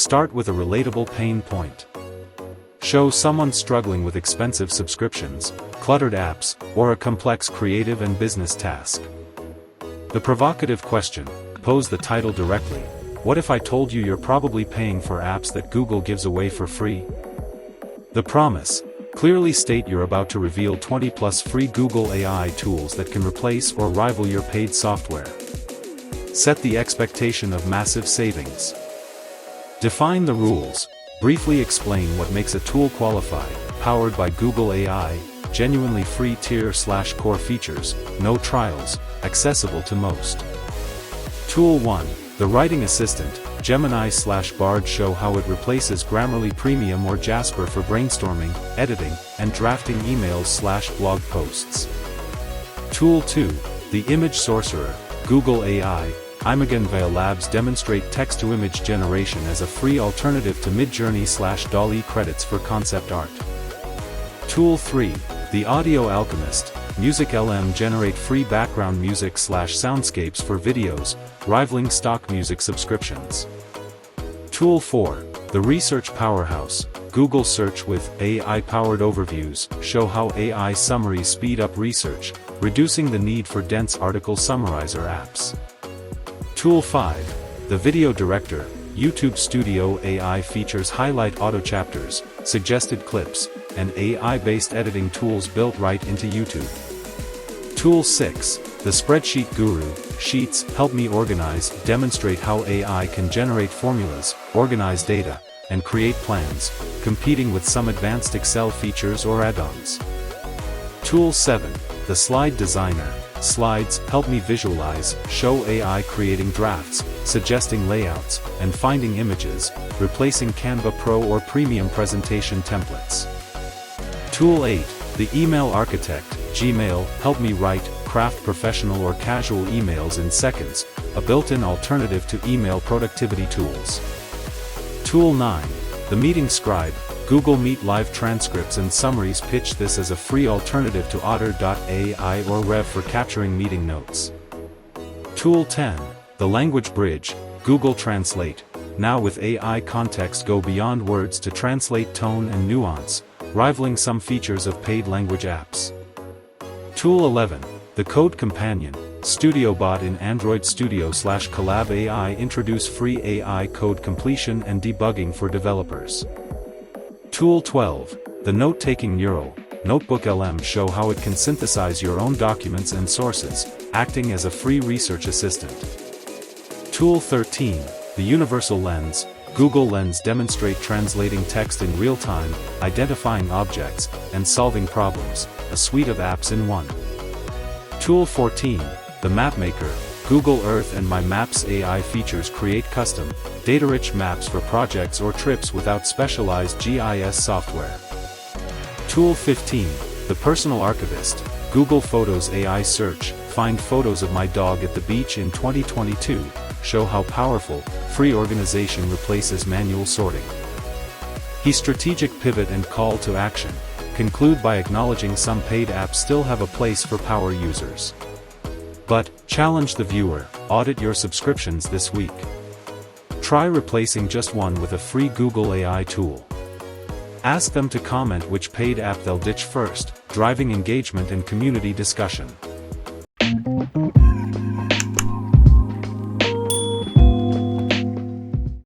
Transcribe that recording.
Start with a relatable pain point. Show someone struggling with expensive subscriptions, cluttered apps, or a complex creative and business task. The provocative question: pose the title directly. What if I told you you're probably paying for apps that Google gives away for free? The promise: clearly state you're about to reveal 20+ free Google AI tools that can replace or rival your paid software. Set the expectation of massive savings. Define the rules. Briefly explain what makes a tool qualify. Powered by Google AI, genuinely free tier/core features, no trials, accessible to most. Tool 1, the Writing Assistant, Gemini/Bard. Show how it replaces Grammarly Premium or Jasper for brainstorming, editing, and drafting emails/blog posts. Tool 2, the Image Sorcerer, Google AI, Imagen via Labs. Demonstrate text-to-image generation as a free alternative to Midjourney/DALL-E. Credits for concept art. Tool 3, the Audio Alchemist, Music LM. Generate free background music/soundscapes for videos, rivaling stock music subscriptions. Tool 4, the Research Powerhouse, Google Search with AI-powered overviews. Show how AI summaries speed up research, reducing the need for dense article summarizer apps. Tool 5, the Video Director, YouTube Studio. AI features highlight auto chapters, suggested clips, and AI-based editing tools built right into YouTube. Tool 6, the Spreadsheet Guru, Sheets. Help me organize. Demonstrate how AI can generate formulas, organize data, and create plans, competing with some advanced Excel features or add-ons. Tool 7, the Slide Designer, Slides. Help me visualize. Show AI creating drafts, suggesting layouts, and finding images, replacing Canva Pro or Premium presentation templates. Tool 8, the Email Architect, Gmail. Help me write, craft professional or casual emails in seconds, a built-in alternative to email productivity tools. Tool 9, the Meeting Scribe, Google Meet live transcripts and summaries. Pitch this as a free alternative to Otter.ai or Rev for capturing meeting notes. Tool 10, the Language Bridge, Google Translate. Now with AI context, go beyond words to translate tone and nuance, rivaling some features of paid language apps. Tool 11, the Code Companion, StudioBot in Android Studio/Collab AI. Introduce free AI code completion and debugging for developers. Tool 12, the Note-Taking Neural, Notebook LM. Show how it can synthesize your own documents and sources, acting as a free research assistant. Tool 13, the Universal Lens, Google Lens. Demonstrate translating text in real time, identifying objects, and solving problems, a suite of apps in one. Tool 14, the Mapmaker, Google Earth and My Maps. AI features create custom, data-rich maps for projects or trips without specialized GIS software. Tool 15, the Personal Archivist, Google Photos. AI search, find photos of my dog at the beach in 2022, show how powerful, free organization replaces manual sorting. He strategic pivot and call to action, conclude by acknowledging some paid apps still have a place for power users. But, challenge the viewer, audit your subscriptions this week. Try replacing just one with a free Google AI tool. Ask them to comment which paid app they'll ditch first, driving engagement and community discussion.